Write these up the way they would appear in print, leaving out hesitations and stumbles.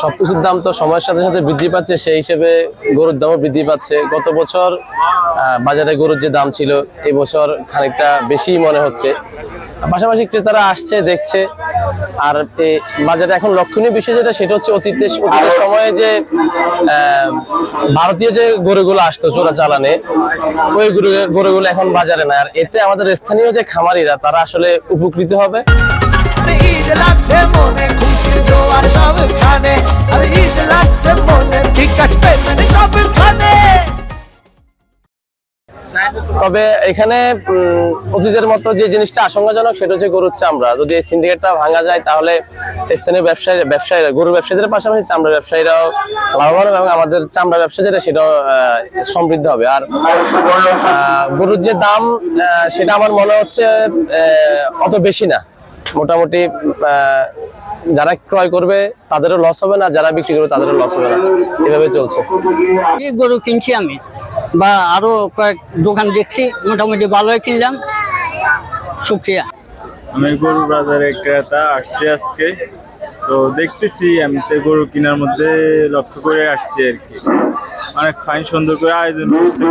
সবকিছুর দাম তো সময়ের সাথে সাথে বৃদ্ধি পাচ্ছে, সেই হিসেবে গরুর দামও বৃদ্ধি পাচ্ছে। গত বছর বাজারে গরুর যে দাম ছিল এই বছর খানিকটা বেশি মনে হচ্ছে। পাশাপাশি ক্রেতারা আসছে, দেখছে। আর বাজারে এখন লক্ষণীয় বিষয় যেটা, সেটা হচ্ছে অতীতের সময়ে যে ভারতীয় যে গরুগুলো আসতো চোরা চালানে, ওই গরুগুলো এখন বাজারে নাই। আর এতে আমাদের স্থানীয় যে খামারিরা তারা আসলে উপকৃত হবে। তবে এখানে অতীতের মতো যে জিনিসটা আশঙ্কাজনক, সেটা হচ্ছে গরুর চামড়া। যদি এই সিন্ডিকেটটা ভাঙা যায় তাহলে স্থানীয় ব্যবসায়ীরা গরু ব্যবসায়ীদের পাশাপাশি চামড়া ব্যবসায়ীরাও লাভবান হবে এবং আমাদের চামড়া ব্যবসা যেটা সেটাও সমৃদ্ধ হবে। আর গরুর যে দাম সেটা আমার মনে হচ্ছে অত বেশি না, মোটামুটি যারা ক্রয় করবে তাদেরও লস হবে না, যারা বিক্রি করবে তাদেরও লস হবে না, এভাবে চলছে। গরু কিনছি আমি বা আরো কয়েক দোকান দেখছি, মোটামুটি ভালোই কিনলাম। শুকরিয়া। আমি গরু বাজারে ক্রেতা আসছি আজকে, তো দেখতেছি আমি তো গরু কেনার মধ্যে লক্ষ্য করে আসছি আর কি। অনেক ফাইন সুন্দর করে আয়োজন করছে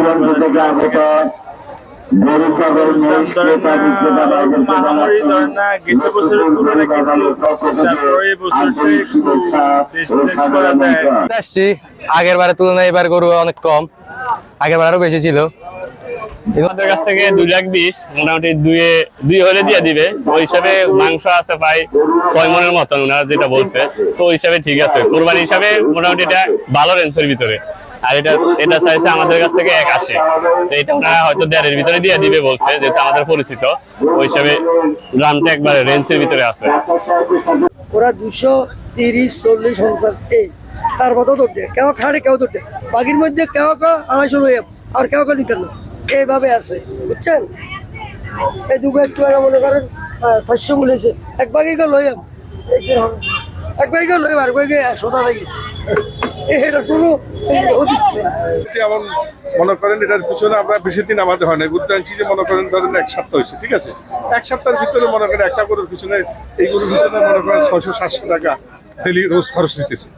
মহামারী ধরেন না গেছে বছরের তুলনায়, কিন্তু তারপরে এই বছরটা একটু করা যায়। আসছি আগের বারের তুলনায় এবার গরু অনেক কম, আগের বার আরো বেশি ছিল। আমাদের কাছ থেকে 2,20,000 মোটামুটি দুই হলে দিয়ে দিবে। ওই হিসাবে মাংস আছে প্রায় 6 মনের মতন ওনারা যেটা বলছে, তো ওই হিসাবে ঠিক আছে। কোরবানি হিসাবে মোটামুটি এটা ভালো রেঞ্জের ভিতরে। আর এটা চাইছে আমাদের কাছ থেকে 1,80, তো এটা ওনারা হয়তো 1,500-এর ভিতরে দিয়ে দিবে বলছে, যেহেতু আমাদের পরিচিত। ওই হিসাবে দামটা একবারে রেঞ্জের ভিতরে আছে। ওরা 230, 40, 50 এই তার মতো ধরতে, কেউ খাড়ে কেউ ধরতে, বাকির মধ্যে কেউ 250 লইয়াম আর কেউ নিতেন না, এইভাবে আছে বুঝছেন। এই দুটো একটু আগে মনে করেন 400 বলেছে, এক বাকি কেউ লইয়াম, এক বাকি কেউ লইম আর বাকি 100 টাকা গেছে। এটা কোনো এমন মনে করেন এটার পিছনে আমরা বেশি দিন আমাদের হয় না। গরুটা আনছি যে মনে করেন ধরেন 1 সপ্তাহ হয়েছে, ঠিক আছে। 1 সপ্তাহের ভিতরে মনে করেন একটা গরুর পিছনে, এই গরুর পিছনে মনে করেন 600-700 টাকা ডেলি রোজ খরচ হইতেছে।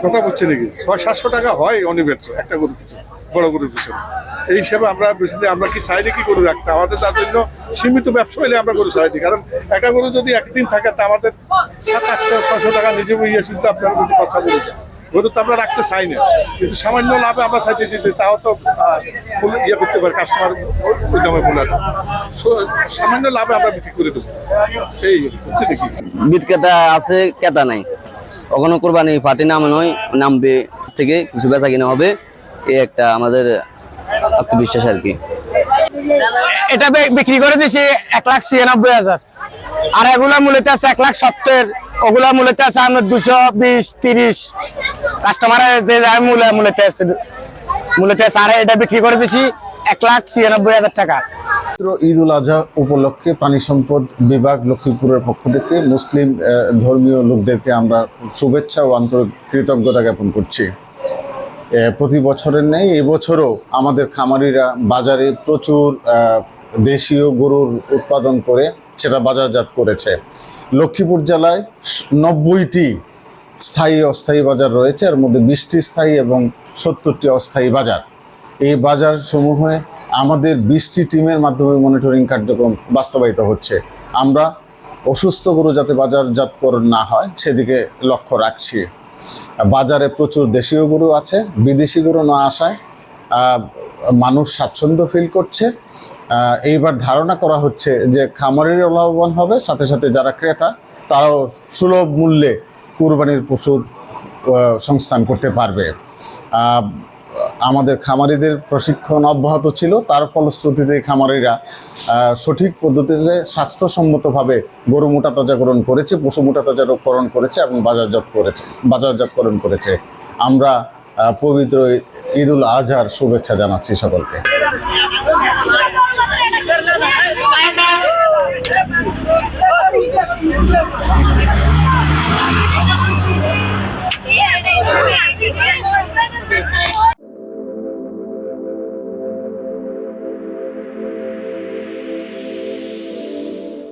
কথা বলছে নাকি 600-700 টাকা হয় অনিবার্য একটা গরুর পিছনে, বড় গরুর পিছনে। এই হিসাবে আমরা বেশি আমরা কি চাইলে কি গরু রাখতে, আমাদের তার জন্য সীমিত ব্যবসা হলে আমরা গরু চাইনি। কারণ একটা গরু যদি একদিন থাকে তা আমাদের 700-800-600 টাকা নিজে ইয়ে শুনতে আপনার যদি খরচা করে যায়। গরু তো আমরা রাখতে চাই না, কিন্তু সামান্য লাভে আমরা চাইতেছি যে তাও তো ইয়ে করতে পারি, কাস্টমার ওই দামে বলার সামান্য লাভে আমরা বিক্রি করে দেবো। এই হচ্ছে নাকি বিক্রেতা আছে, ক্রেতা নাই। কখনো কোরবানি পার্টি নামে নয়, নামবে থেকে কিছু বেচা কিনা হবে, এই একটা আমাদের আত্মবিশ্বাস আর কি। এটা বিক্রি করে দিছি 1,96,000, আর এগুলা মূলত আছে 1,70,000, ওগুলা মূলত আছে আমরা 220-30 কাস্টমারের যে মূলত আছে। আর এটা বিক্রি করে দিছি 1,96,000 টাকা। ঈদ উল আজহা উপলক্ষে প্রাণী সম্পদ বিভাগ লক্ষ্মীপুরের পক্ষ থেকে মুসলিম ধর্মীয় লোকদেরকে আমরা শুভেচ্ছা ও আন্তরিক কৃতজ্ঞতা জ্ঞাপন করছি। প্রতি বছরের ন্যায় এবছরও আমাদের খামারিরা বাজারে প্রচুর দেশীয় গরুর উৎপাদন করে সেটা বাজারজাত করেছে। লক্ষ্মীপুর জেলায় 90টি স্থায়ী অস্থায়ী বাজার রয়েছে, এর মধ্যে 20টি স্থায়ী এবং 70টি অস্থায়ী বাজার। এই বাজারসমূহে আমাদের 20টি টিমের মাধ্যমে মনিটরিং কার্যক্রম বাস্তবায়িত হচ্ছে। আমরা অসুস্থ গরু যাতে বাজারজাতকরণ না হয় সেদিকে লক্ষ্য রাখছি। বাজারে প্রচুর দেশীয় গরু আছে, বিদেশি গরু না আসায় মানুষ স্বাচ্ছন্দ্য ফিল করছে। এইবার ধারণা করা হচ্ছে যে খামারিরা লাভবান হবে, সাথে সাথে যারা ক্রেতা তারাও সুলভ মূল্যে কুরবানির পশুর সংস্থান করতে পারবে। আমাদের খামারিদের প্রশিক্ষণ অব্যাহত ছিল, তার ফলশ্রুতিতে খামারিরা সঠিক পদ্ধতিতে স্বাস্থ্যসম্মতভাবে গরু মোটা তাজাকরণ করেছে, পশু মোটা তাজাকরণ করেছে এবং বাজারজাতকরণ করেছে। আমরা পবিত্র ঈদ উল আজহার শুভেচ্ছা জানাচ্ছি সকলকে।